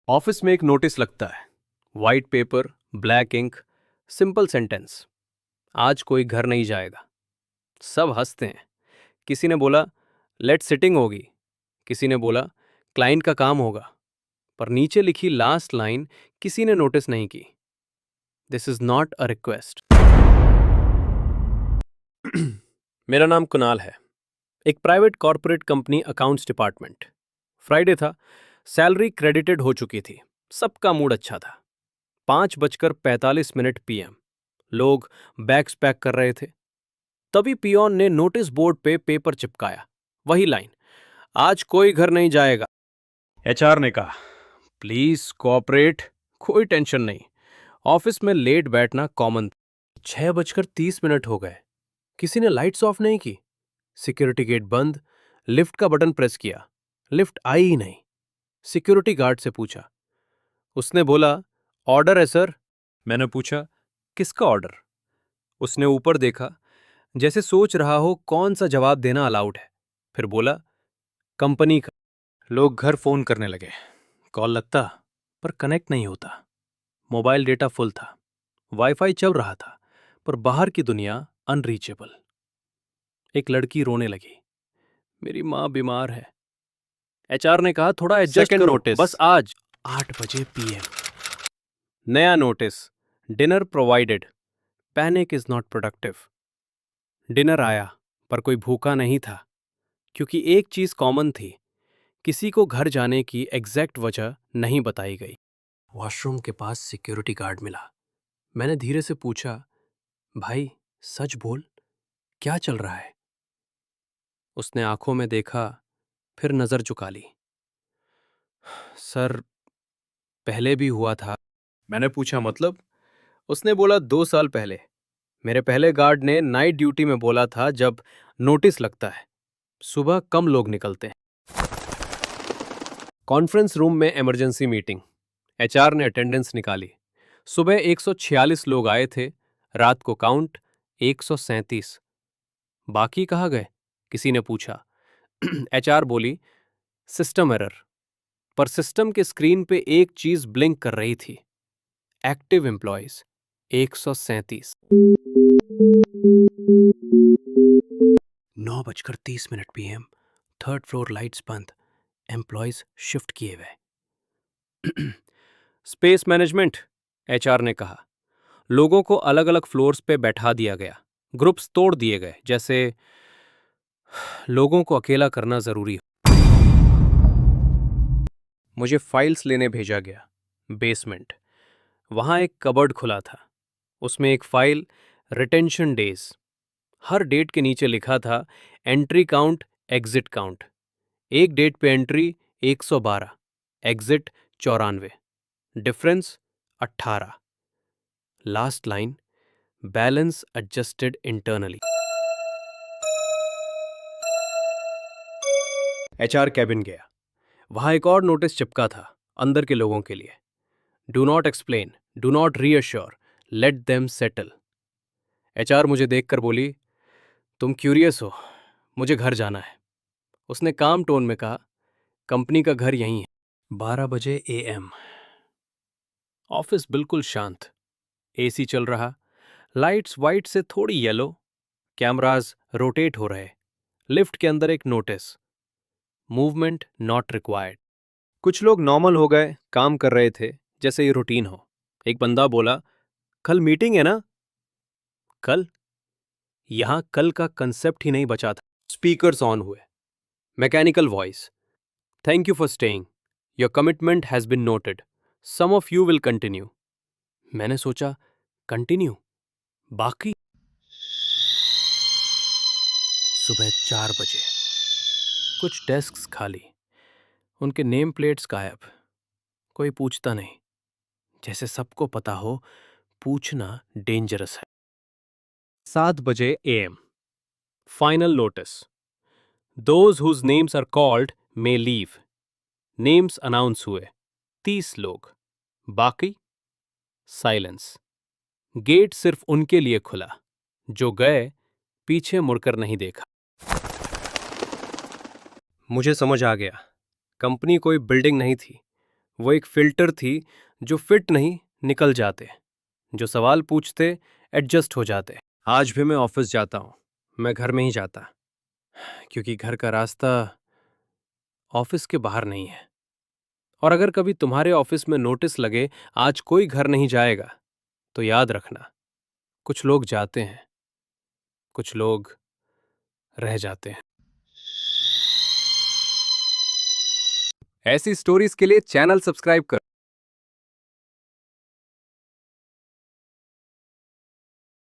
Office में एक notice लगता है। White paper, black ink, simple sentence. आज कोई घर नहीं जाएगा। सब हंसते हैं। किसी ने बोला लेट सिटिंग होगी, किसी ने बोला क्लाइंट का काम होगा, पर नीचे लिखी लास्ट लाइन किसी ने नोटिस नहीं की। This is not a request. मेरा नाम कुणाल है, एक private corporate company accounts department. Friday था, सैलरी क्रेडिटेड हो चुकी थी, सबका मूड अच्छा था। 5:45 PM। लोग बैग्स पैक कर रहे थे। तभी पियोन ने नोटिस बोर्ड पे पेपर चिपकाया। वही लाइन, आज कोई घर नहीं जाएगा। एचआर ने कहा प्लीज कोऑपरेट। कोई टेंशन नहीं, ऑफिस में लेट बैठना कॉमन। 6:30 हो गए, किसी ने लाइट्स ऑफ नहीं की। सिक्योरिटी गेट बंद। लिफ्ट का बटन प्रेस किया, लिफ्ट आई ही नहीं। सिक्योरिटी गार्ड से पूछा, उसने बोला ऑर्डर है सर। मैंने पूछा किसका ऑर्डर? उसने ऊपर देखा, जैसे सोच रहा हो कौन सा जवाब देना अलाउड है। फिर बोला कंपनी का। लोग घर फोन करने लगे। कॉल लगता पर कनेक्ट नहीं होता। मोबाइल डेटा फुल था, वाईफाई चल रहा था, पर बाहर की दुनिया अनरीचेबल। एक लड़की रोने लगी, मेरी माँ बीमार है। एचआर ने कहा थोड़ा एडजस्ट करो, नोटिस बस आज 8 PM। नया notice, dinner provided, panic is not productive. Dinner आया पर कोई भूखा नहीं था, क्योंकि एक चीज कॉमन थी, किसी को घर जाने की एग्जैक्ट वजह नहीं बताई गई। वॉशरूम के पास सिक्योरिटी गार्ड मिला। मैंने धीरे से पूछा, भाई सच बोल, क्या चल रहा है? उसने आंखों में देखा, फिर नजर झुका ली। सर, पहले भी हुआ था। मैंने पूछा मतलब? उसने बोला 2 साल पहले मेरे पहले गार्ड ने नाइट ड्यूटी में बोला था जब नोटिस लगता है सुबह कम लोग निकलते हैं। कॉन्फ्रेंस रूम में इमरजेंसी मीटिंग। एचआर ने अटेंडेंस निकाली। सुबह 146 लोग आए थे, रात को काउंट 137। बाकी कहाँ गए? किसी ने पूछा। एचआर बोली सिस्टम एरर। पर सिस्टम के स्क्रीन पे एक चीज ब्लिंक कर रही थी, active employees 137। 9:30 PM। Third floor lights बंद, एम्प्लॉयज शिफ्ट किए गए। स्पेस मैनेजमेंट, एचआर ने कहा। लोगों को अलग अलग फ्लोर्स पे बैठा दिया गया, ग्रुप्स तोड़ दिए गए, जैसे लोगों को अकेला करना जरूरी हो। मुझे फाइल्स लेने भेजा गया। बेसमेंट। वहां एक कबर्ड खुला था, उसमें एक फाइल, रिटेंशन डेज। हर डेट के नीचे लिखा था एंट्री काउंट, एग्जिट काउंट। एक डेट पे entry 112, exit 94, difference 18। Last line, balance adjusted internally. HR cabin गया। वहां एक और नोटिस चिपका था, अंदर के लोगों के लिए। Do not explain, do not reassure, let them settle. HR मुझे देखकर बोली, तुम क्यूरियस हो, मुझे घर जाना है। उसने काम टोन में कहा, कंपनी का घर यहीं है। 12 AM। ऑफिस बिल्कुल शांत, एसी चल रहा, लाइट्स वाइट से थोड़ी येलो, कैमरास रोटेट हो रहे। लिफ्ट के अंदर एक नोटिस, मूवमेंट नॉट रिक्वायर्ड। कुछ लोग नॉर्मल हो गए, काम कर रहे थे जैसे ये रूटीन हो। एक बंदा बोला, कल मीटिंग है ना? कल? यहां कल का कंसेप्ट ही नहीं बचा था। स्पीकर्स ऑन हुए। Mechanical voice, thank you for staying, your commitment has been noted, some of you will continue. मैंने सोचा, कंटिन्यू? बाकी? सुबह 4 कुछ डेस्क्स खाली, उनके नेम प्लेट्स गायब। कोई पूछता नहीं, जैसे सबको पता हो पूछना डेंजरस है। 7 AM। Final notice, those whose names are called may leave. Names announce हुए, 30 लोग। बाकी? साइलेंस। गेट सिर्फ उनके लिए खुला जो गए, पीछे मुड़कर नहीं देखा। मुझे समझ आ गया, कंपनी कोई बिल्डिंग नहीं थी, वो एक फिल्टर थी जो फिट नहीं निकल जाते, जो सवाल पूछते एडजस्ट हो जाते। आज भी मैं ऑफिस जाता हूँ, मैं घर में ही जाता, क्योंकि घर का रास्ता ऑफिस के बाहर नहीं है। और अगर कभी तुम्हारे ऑफिस में नोटिस लगे आज कोई घर नहीं जाएगा, तो याद रखना, कुछ लोग जाते हैं, कुछ लोग रह जाते हैं। ऐसी स्टोरीज के लिए चैनल सब्सक्राइब कर